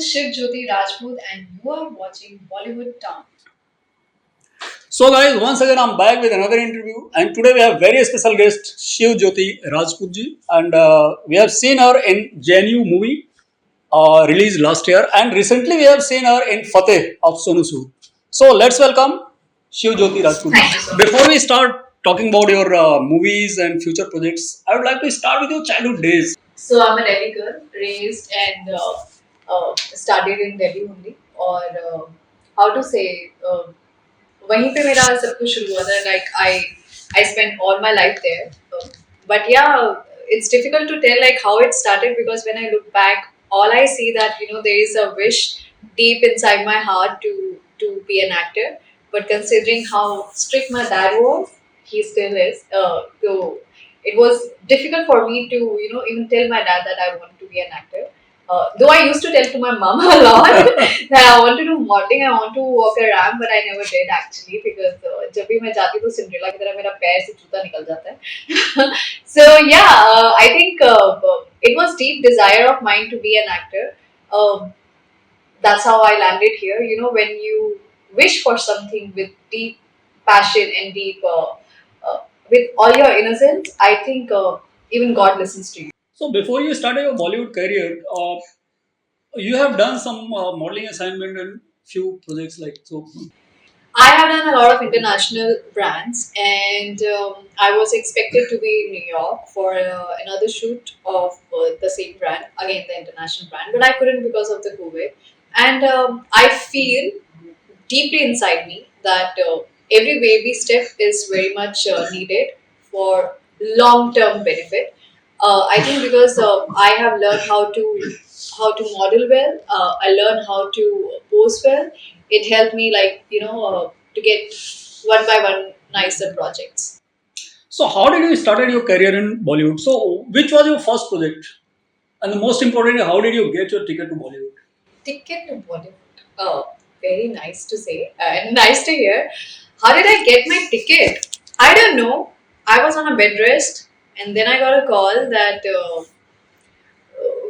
is Shivjyoti Rajput and you are watching Bollywood Town. So guys, once again I'm back with another interview, and today we have very special guest Shivjyoti Rajput ji, and we have seen her in JNU movie released last year, and recently we have seen her in Fateh of Sonu Sood. So let's welcome Shivjyoti Rajput. Thank you so much. Before we start talking about your movies and future projects, I would like to start with your childhood days. So I'm a Delhi girl, raised and studied in Delhi only. और how to say वहीं पे मेरा सब कुछ शुरू हुआ था. Like I spent all my life there. But yeah, it's difficult to tell like how it started because when I look back, all I see that there is a wish deep inside my heart to be an actor. But considering how strict my dad was, he still is. So it was difficult for me to even tell my dad that I want to be an actor. Though I used to tell to my mom a lot that I want to do modeling, I want to walk a ramp, but I never did actually because जब भी मैं जाती तो Cinderella की तरह मेरा पैर से जूता निकल जाता है. So yeah, I think it was deep desire of mine to be an actor. That's how I landed here. When you wish for something with deep passion and deep with all your innocence, I think even God listens to you. So before you started your Bollywood career, you have done some modeling assignment and few projects like so. I have done a lot of international brands, and I was expected to be in New York for another shoot of the same brand, again the international brand, but I couldn't because of the COVID. And I feel deeply inside me that every baby step is very much needed for long-term benefit. I think because I have learned how to model well. I learned how to pose well. It helped me to get one by one nicer projects. So how did you started your career in Bollywood? So which was your first project? And the most importantly, how did you get your ticket to Bollywood? Ticket to Bollywood. Very nice to say and nice to hear. How did I get my ticket? I don't know. I was on a bed rest and then I got a call that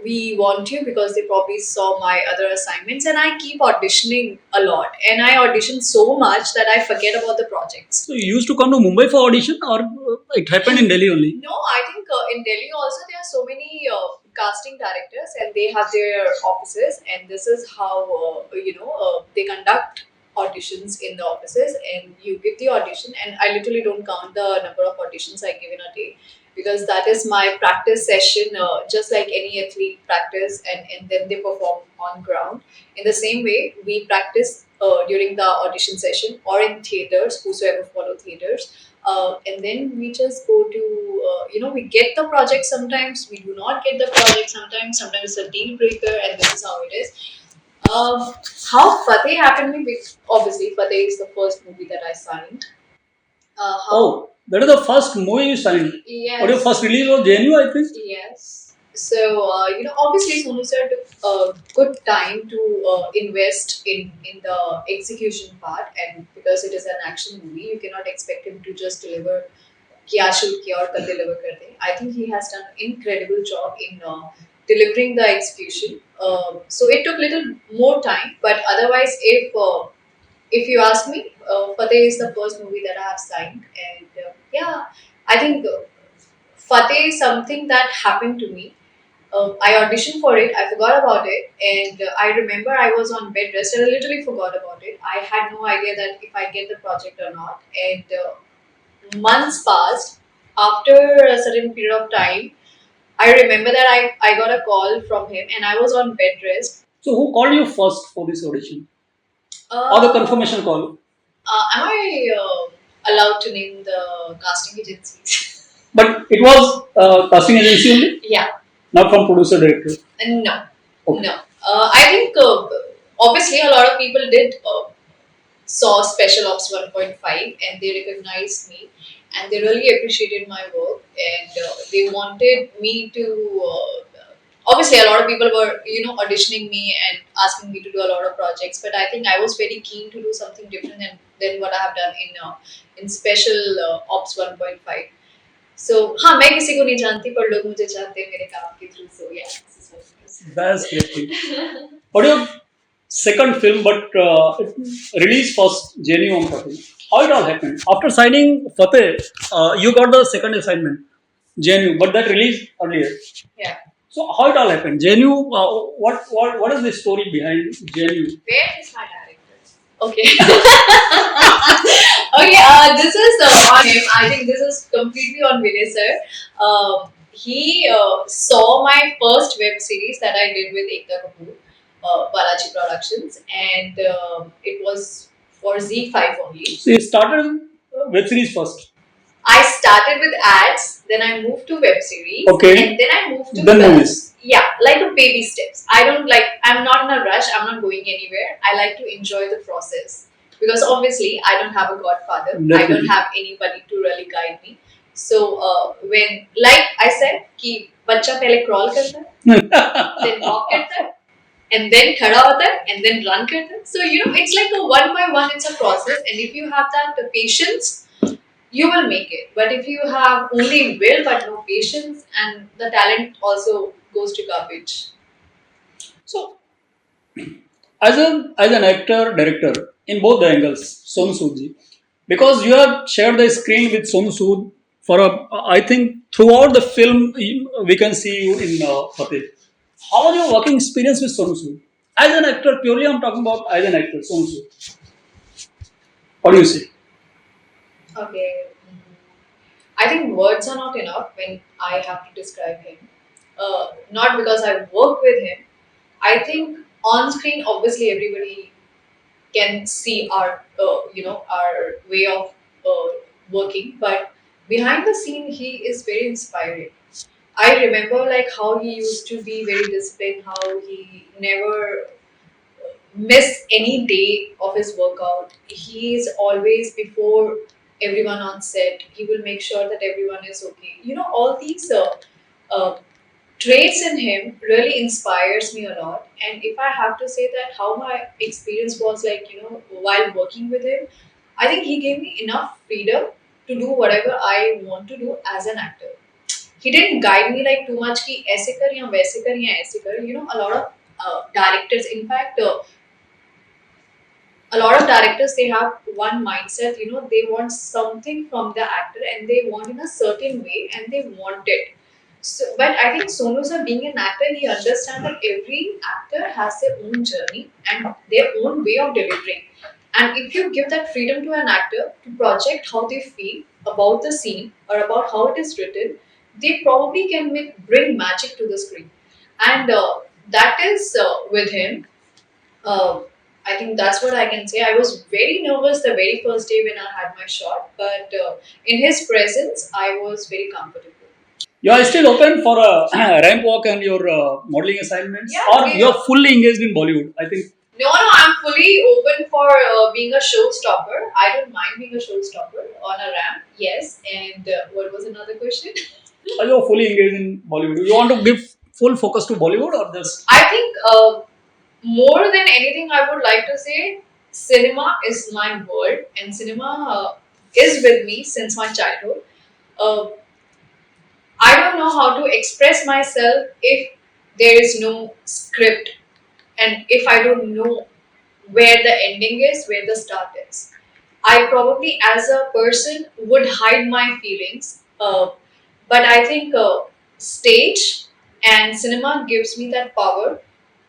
we want you because they probably saw my other assignments and I keep auditioning a lot and I audition so much that I forget about the projects. So you used to come to Mumbai for audition, or it happened in Delhi only? No, I think in Delhi also there are so many casting directors and they have their offices and this is how they conduct auditions in the offices and you give the audition and I literally don't count the number of auditions I give in a day because that is my practice session just like any athlete practice and then they perform on ground. In the same way, we practice during the audition session or in theaters, whosoever follow theaters. And then we just go to, we get the project sometimes, we do not get the project sometimes it's a deal breaker, and this is how it is. How Fateh happened to me, obviously, Fateh is the first movie that I signed. Oh, that is the first movie you signed. Yes. Or your first release was JNU, I think. Yes. So, obviously, Sonu sir took a good time to invest in the execution part, and because it is an action movie, you cannot expect him to just deliver क्या shoot किया और कल deliver कर दे. I think he has done an incredible job in delivering the execution. So it took little more time, but otherwise, if you ask me, Fateh is the first movie that I have signed, and yeah, I think Fateh is something that happened to me. I auditioned for it, I forgot about it, and I remember I was on bed rest and I literally forgot about it. I had no idea that if I get the project or not, and months passed. After a certain period of time, I remember that I got a call from him and I was on bed rest. So who called you first for this audition? Or the confirmation call? Am I allowed to name the casting agencies? But it was casting agency only, Yeah. not from producer director. No. Okay. No. I think obviously a lot of people did saw Special Ops 1.5 and they recognized me and they really appreciated my work and they wanted me to. Obviously, a lot of people were auditioning me and asking me to do a lot of projects, but I think I was very keen to do something different than what I have done in Special Ops 1.5. So हाँ मैं किसी को नहीं जानती पर लोग मुझे जानते हैं मेरे काम के through. So yeah, this is what it is. That's great thing. What your second film, but it released first JNU I'm talking. How it all happened? After signing Fateh, you got the second assignment, JNU, but that released earlier. Yeah. So how it all happened? JNU, what is the story behind JNU? Where is my director? Okay. Okay, this is on him. I think this is completely on Vinay sir. He saw my first web series that I did with Ekta Kapoor, Balaji Productions, and it was for Z5 only. So you started web series first. I started with ads, then I moved to web series, Okay. and then I moved to Then films. movies. Yeah, like a baby steps. I don't like. I'm not in a rush. I'm not going anywhere. I like to enjoy the process because obviously I don't have a godfather. I Definitely. don't have anybody to really guide me. So when, like I said, कि बच्चा पहले crawl करता है, then walk करता है, and then खड़ा होता है, and then run करता है. So it's like a one by one. It's a process, and if you have that patience, you will make it. But if you have only will but no patience, and the talent also goes to garbage. So as an actor director in both the angles, Sonu Sood ji, because you have shared the screen with Sonu Sood for I think throughout the film we can see you in Fateh. How was your working experience with Sonu Sood? As an actor, purely I'm talking about as an actor, Sonu Sood. What do you say? Okay. I think words are not enough when I have to describe him. Not because I work with him. I think on screen, obviously, everybody can see our way of working, but behind the scene, he is very inspiring. I remember like how he used to be very disciplined, how he never miss any day of his workout. He is always before everyone on set. He will make sure that everyone is okay. All these uh, traits in him really inspires me a lot. And if I have to say that how my experience was like, while working with him, I think he gave me enough freedom to do whatever I want to do as an actor. He didn't guide me like too much कि ऐसे कर या वैसे कर या ऐसे कर. A lot of directors, in fact, a lot of directors, they have one mindset. They want something from the actor and they want in a certain way and they want it. So, but I think Sonu sir, being an actor, he understands that every actor has their own journey and their own way of delivering. And if you give that freedom to an actor to project how they feel about the scene or about how it is written, they probably can bring magic to the screen. And that is with him. uh, I think that's what I can say. I was very nervous the very first day when I had my shot, but in his presence, I was very comfortable. You are still open for a ramp walk and your modeling assignments, Yeah, or you are fully engaged in Bollywood? I think. No, no, I'm fully open for being a showstopper. I don't mind being a showstopper on a ramp, yes. And what was another question? Are you fully engaged in Bollywood? You want to give full focus to Bollywood or just? I think more than anything, I would like to say cinema is my world, and cinema is with me since my childhood. Uh, I don't know how to express myself if there is no script and if I don't know where the ending is, where the start is. I probably, as a person, would hide my feelings, but I think stage and cinema gives me that power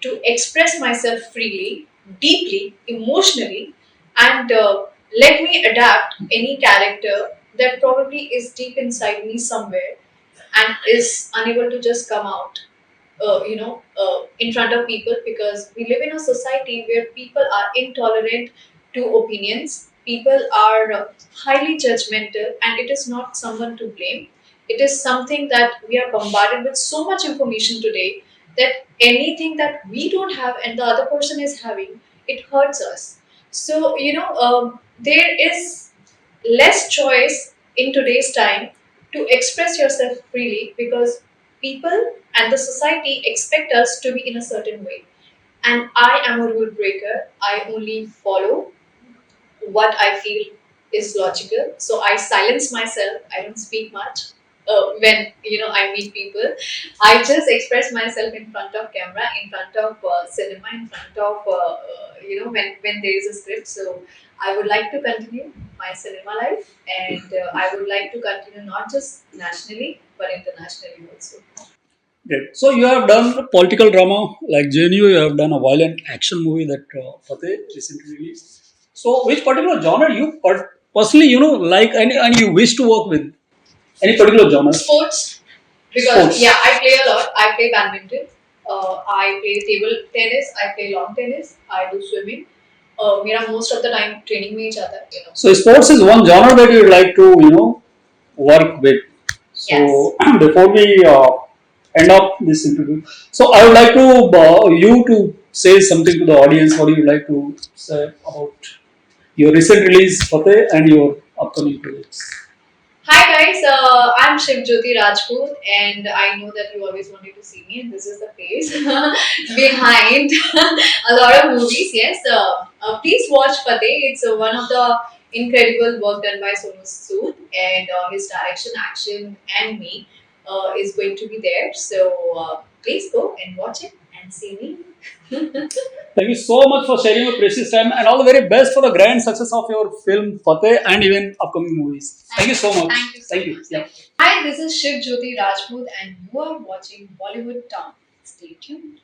to express myself freely, deeply, emotionally, and let me adapt any character that probably is deep inside me somewhere and is unable to just come out in front of people, because we live in a society where people are intolerant to opinions. People are highly judgmental, and it is not someone to blame. It is something that we are bombarded with so much information today that anything that we don't have and the other person is having, it hurts us. So, there is less choice in today's time to express yourself freely, because people and the society expect us to be in a certain way. And I am a rule breaker. I only follow what I feel is logical. So I silence myself. I don't speak much. when I meet people. I just express myself in front of camera, in front of cinema, in front of when there is a script. So I would like to continue my cinema life, and I would like to continue not just nationally but internationally also. Great. So you have done political drama like JNU. You have done a violent action movie that Fateh recently released. So which particular genre you personally like and you wish to work with any particular genre? Sports, because Sports. yeah, I play a lot. I play badminton. I play table tennis. I play lawn tennis. I do swimming. मेरा most of the time training में ही जाता है. So sports is one genre that you would like to work with. So Yes. before we end up this interview, so I would like to you to say something to the audience. What do you like to say about your recent release, Fateh, and your upcoming projects? Hi guys, I'm Shivjyoti Rajput, and I know that you always wanted to see me, and this is the face behind a lot of movies. Yes, please watch Fateh. It's one of the incredible work done by Sonu Sood, and his direction, action, and me is going to be there. So please go and watch it and see me. Thank you so much for sharing your precious time and all the very best for the grand success of your film Fateh and even upcoming movies. Thank you so much. Thank you so Thank you. much. Yeah. Hi, this is Shivjyoti Rajput, and you are watching Bollywood Town. Stay tuned.